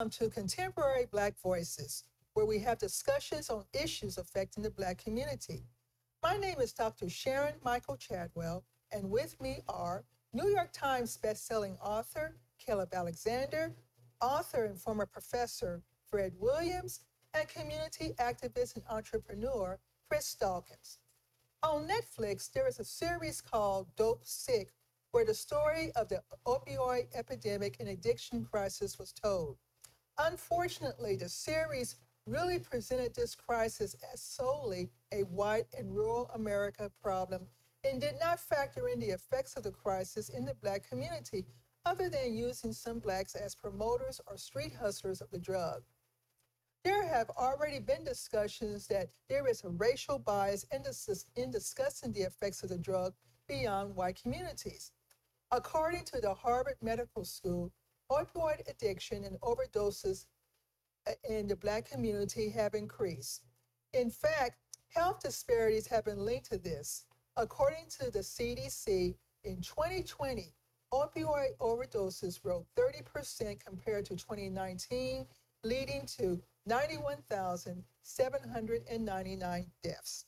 Welcome to Contemporary Black Voices, where we have discussions on issues affecting the Black community. My name is Dr. Sharon Michael Chadwell, and with me are New York Times bestselling author Caleb Alexander, author and former professor Fred Williams, and community activist and entrepreneur Chris Dawkins. On Netflix, there is a series called Dope Sick, where the story of the opioid epidemic and addiction crisis was told. Unfortunately, the series really presented this crisis as solely a white and rural America problem and did not factor in the effects of the crisis in the Black community, other than using some Blacks as promoters or street hustlers of the drug. There have already been discussions that there is a racial bias in discussing the effects of the drug beyond white communities. According to the Harvard Medical School, opioid addiction and overdoses in the Black community have increased. In fact, health disparities have been linked to this. According to the CDC, in 2020, opioid overdoses rose 30% compared to 2019, leading to 91,799 deaths.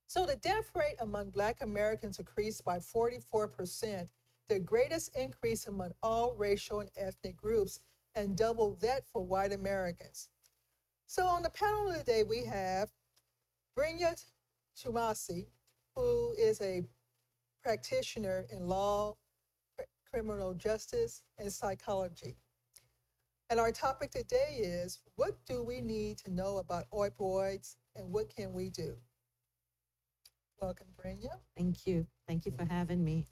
So the death rate among Black Americans increased by 44%, the greatest increase among all racial and ethnic groups, and double that for white Americans. So on the panel today, we have Brenya Tumasi, who is a practitioner in law, criminal justice, and psychology. And our topic today is, what do we need to know about opioids and what can we do? Welcome, Brenya. Thank you. Thank you for having me.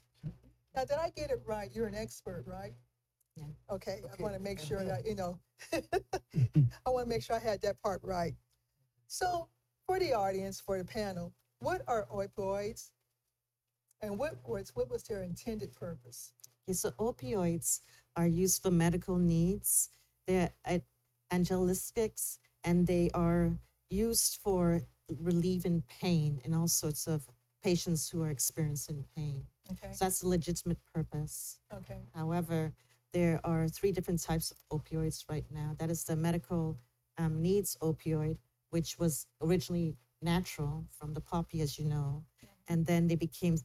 Now, did I get it right? You're an expert, right? Yeah. Okay, I want to make sure that, I want to make sure I had that part right. So, for the audience, for the panel, what are opioids and what was their intended purpose? Okay, so opioids are used for medical needs. They're analgesics, and they are used for relieving pain in all sorts of patients who are experiencing pain. Okay. So that's a legitimate purpose. Okay. However, there are three different types of opioids right now. That is the medical needs opioid, which was originally natural from the poppy, as you know, and then they became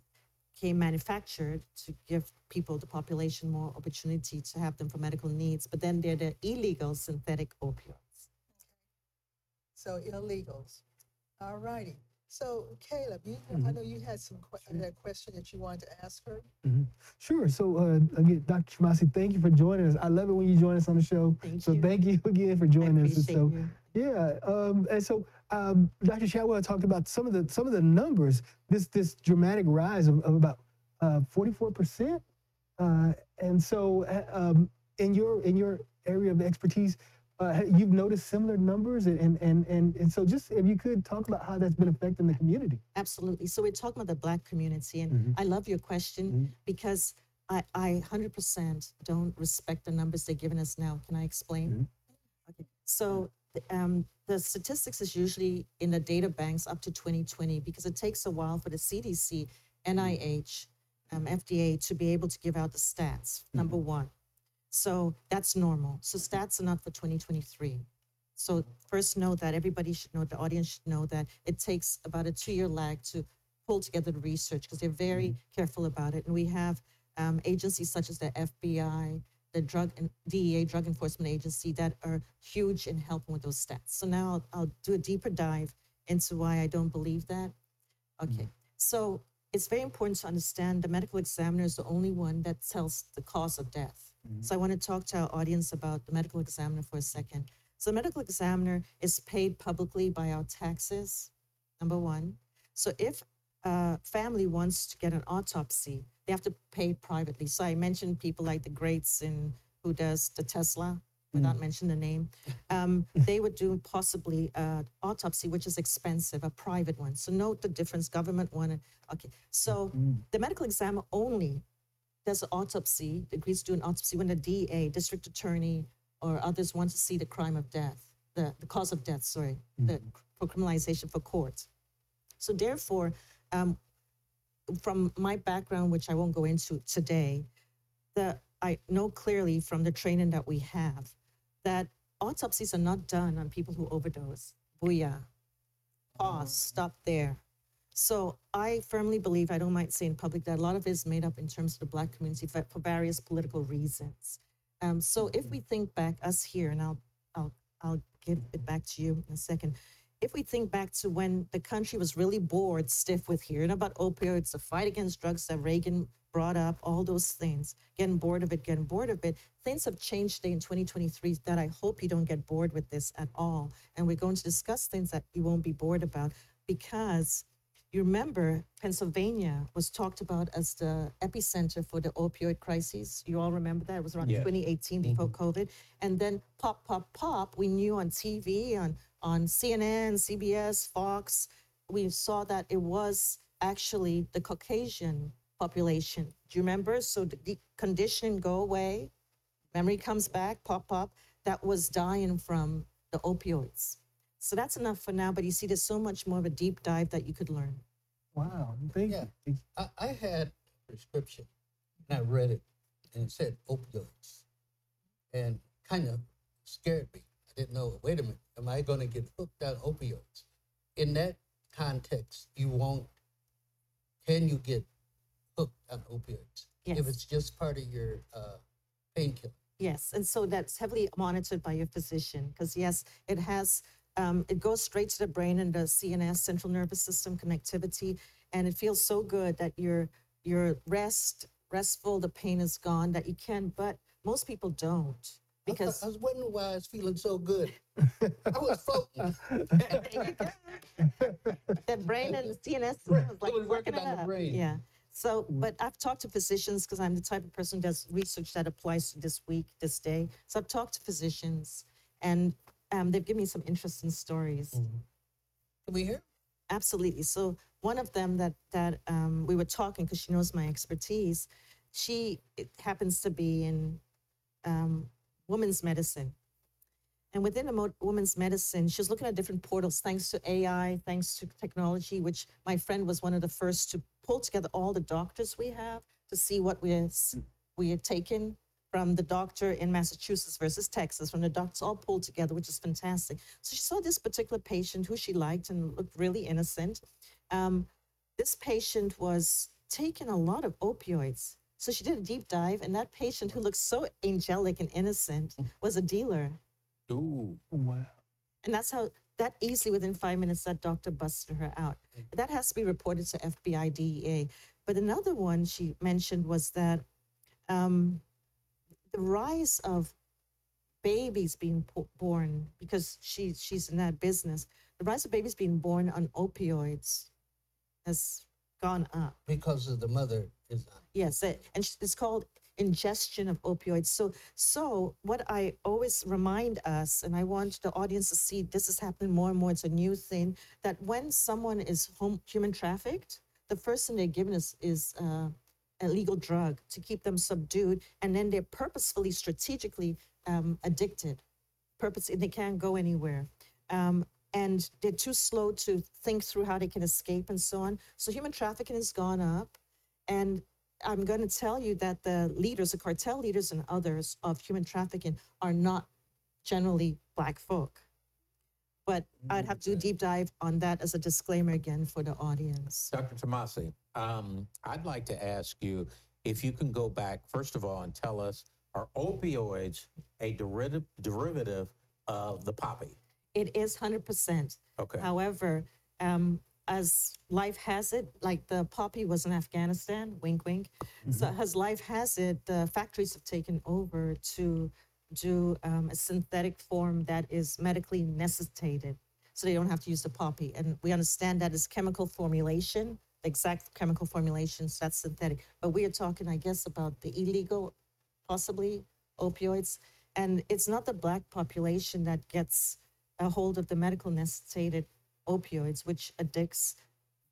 manufactured to give people, the population, more opportunity to have them for medical needs. But then there are the illegal synthetic opioids. So illegals. All righty. So Caleb, I know you had that question that you wanted to ask her. Sure. So again, Dr. Tumasi, thank you for joining us. I love it when you join us on the show. Thank so you. Thank you again for joining us. Appreciate So you. yeah, and so Dr. Chadwell talked about some of the numbers. This dramatic rise of about 44%, and so in your area of expertise, you've noticed similar numbers, and so just if you could talk about how that's been affecting the community. Absolutely. So we're talking about the Black community, and I love your question because I 100% don't respect the numbers they're giving us now. Can I explain? Okay. So the statistics is usually in the data banks up to 2020 because it takes a while for the CDC, NIH, FDA to be able to give out the stats, number one. So that's normal. So stats are not for 2023. So first know that everybody should know, the audience should know that it takes about a 2-year lag to pull together the research because they're very careful about it. And we have agencies such as the FBI, the DEA, Drug Enforcement Agency, that are huge in helping with those stats. So now I'll do a deeper dive into why I don't believe that. Okay, so it's very important to understand the medical examiner is the only one that tells the cause of death. So I want to talk to our audience about the medical examiner for a second. So the medical examiner is paid publicly by our taxes, number one. So if a family wants to get an autopsy, they have to pay privately. So I mentioned people like the greats in who does the Tesla, without mentioning the name. They would do possibly an autopsy, which is expensive, a private one. So note the difference, government one. Okay, so the medical examiner only does an autopsy, agrees to do an autopsy when the DA, district attorney, or others want to see the crime of death, the cause of death, for criminalization for courts. So therefore, from my background, which I won't go into today, I know clearly from the training that we have, that autopsies are not done on people who overdose. Booyah. Pause, stop there. So I firmly believe, I don't mind saying in public, that a lot of it is made up in terms of the Black community for various political reasons. So if we think back, us here, and I'll give it back to you in a second. If we think back to when the country was really bored stiff with hearing about opioids, the fight against drugs that Reagan brought up, all those things, getting bored of it, things have changed today in 2023 that I hope you don't get bored with this at all. And we're going to discuss things that you won't be bored about, because you remember Pennsylvania was talked about as the epicenter for the opioid crises. You all remember that? It was around 2018 before COVID. And then pop, pop, pop, we knew on TV, on CNN, CBS, Fox, we saw that it was actually the Caucasian population. Do you remember? So the condition go away, memory comes back, pop, pop, that was dying from the opioids. So that's enough for now, but you see, there's so much more of a deep dive that you could learn. Wow. Thank Yeah. you. I had a prescription and I read it and it said opioids and kind of scared me. I didn't know, wait a minute, am I going to get hooked on opioids? In that context, can you get hooked on opioids? Yes. If it's just part of your painkiller. Yes, and so that's heavily monitored by your physician, because yes, it has, it goes straight to the brain and the CNS, central nervous system connectivity, and it feels so good that you're restful, the pain is gone, that you can, but most people don't, because I was wondering why I was feeling so good. I was floating. the brain and the CNS system is like was working working on the up. brain. Yeah. So, but I've talked to physicians, because I'm the type of person who does research that applies to this week, this day. So I've talked to physicians, and they've given me some interesting stories. Can we hear? Absolutely. So one of them that we were talking, because she knows my expertise, it happens to be in women's medicine. And within the women's medicine, she was looking at different portals, thanks to AI, thanks to technology, which my friend was one of the first to pull together all the doctors we have to see what we had taken from the doctor in Massachusetts versus Texas, from the doctors all pulled together, which is fantastic. So she saw this particular patient who she liked and looked really innocent. This patient was taking a lot of opioids. So she did a deep dive, and that patient, who looked so angelic and innocent, was a dealer. Ooh. Wow. And that's how, that easily within 5 minutes, that doctor busted her out. That has to be reported to FBI, DEA. But another one she mentioned was that the rise of babies being born, because she's in that business, the rise of babies being born on opioids has gone up. Because of the mother is on. Yes, it's called ingestion of opioids. So what I always remind us, and I want the audience to see, this is happening more and more, it's a new thing, that when someone is human trafficked, the first thing they're given is a legal drug to keep them subdued, and then they're purposefully, strategically addicted. They can't go anywhere. And they're too slow to think through how they can escape and so on. So human trafficking has gone up. And I'm going to tell you that the leaders, the cartel leaders and others of human trafficking are not generally Black folk. But I'd have to do a deep dive on that as a disclaimer again for the audience. Dr. Tomasi, I'd like to ask you if you can go back, first of all, and tell us, are opioids a derivative of the poppy? It is 100%. Okay. However, as life has it, like the poppy was in Afghanistan, wink, wink. So as life has it, the factories have taken over to do a synthetic form that is medically necessitated. So they don't have to use the poppy. And we understand that is chemical formulation, the exact chemical formulations, that's synthetic. But we are talking, I guess, about the illegal, possibly, opioids. And it's not the Black population that gets a hold of the medical necessitated opioids, which addicts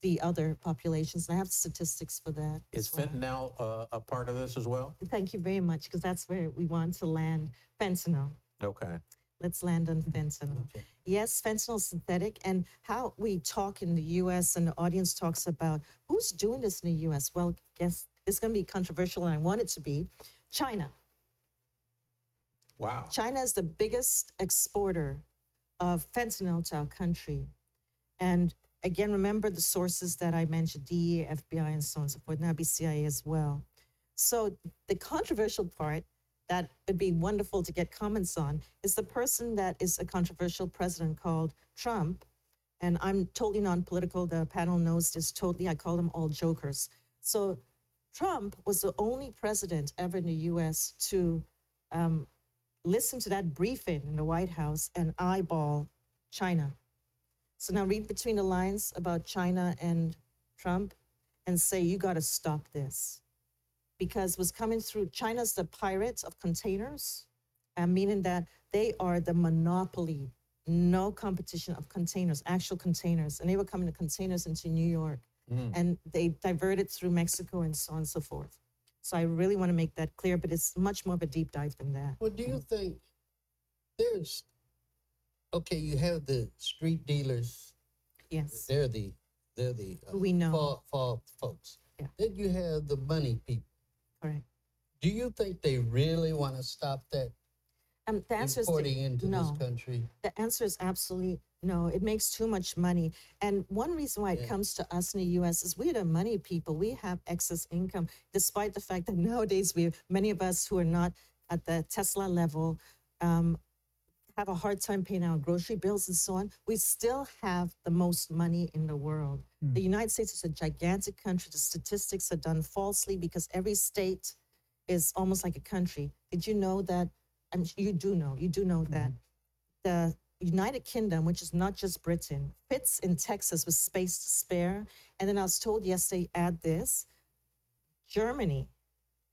the other populations. And I have statistics for that. Is as well. fentanyl a part of this as well? Thank you very much, because that's where we want to land. Fentanyl. Okay. Let's land on fentanyl. Okay. Yes, fentanyl is synthetic. And how we talk in the US and the audience talks about who's doing this in the US? Well, guess it's going to be controversial, and I want it to be China. Wow. China is the biggest exporter of fentanyl to our country. And again, remember the sources that I mentioned, DEA, FBI, and so on and so forth, now be CIA as well. So the controversial part that would be wonderful to get comments on is the person that is a controversial president called Trump. And I'm totally non-political. The panel knows this totally. I call them all jokers. So Trump was the only president ever in the US to listen to that briefing in the White House and eyeball China. So now read between the lines about China and Trump and say, you got to stop this. Because what's coming through, China's the pirates of containers, meaning that they are the monopoly, no competition of containers, actual containers. And they were coming to containers into New York. And they diverted through Mexico and so on and so forth. So I really want to make that clear, but it's much more of a deep dive than that. Well, do you think there's, okay, you have the street dealers. Yes. They're the We know. fall folks. Yeah. Then you have the money people. Correct. Do you think they really want to stop that The answer is importing into no. this country? The answer is absolutely no. It makes too much money. And one reason why it comes to us in the US is we're the money people. We have excess income, despite the fact that nowadays many of us who are not at the Tesla level have a hard time paying our grocery bills and so on. We still have the most money in the world. The United States is a gigantic country. The statistics are done falsely because every state is almost like a country. Did you know that? You do know that the United Kingdom, which is not just Britain, fits in Texas with space to spare. And then I was told yesterday, add this, Germany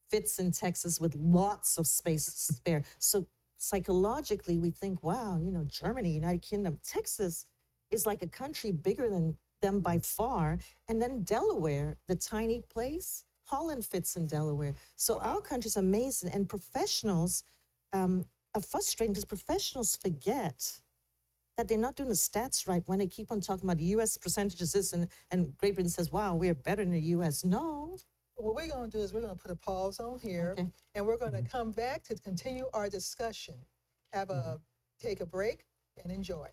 fits in Texas with lots of space to spare. So psychologically, we think, wow, Germany, United Kingdom, Texas is like a country bigger than them by far. And then Delaware, the tiny place, Holland fits in Delaware. So our country's amazing. And professionals are frustrating because professionals forget that they're not doing the stats right when they keep on talking about the U.S. percentages this and Great Britain says, wow, we're better than the U.S. No. What we're going to do is we're going to put a pause on here, and we're going to come back to continue our discussion. Take a break and enjoy.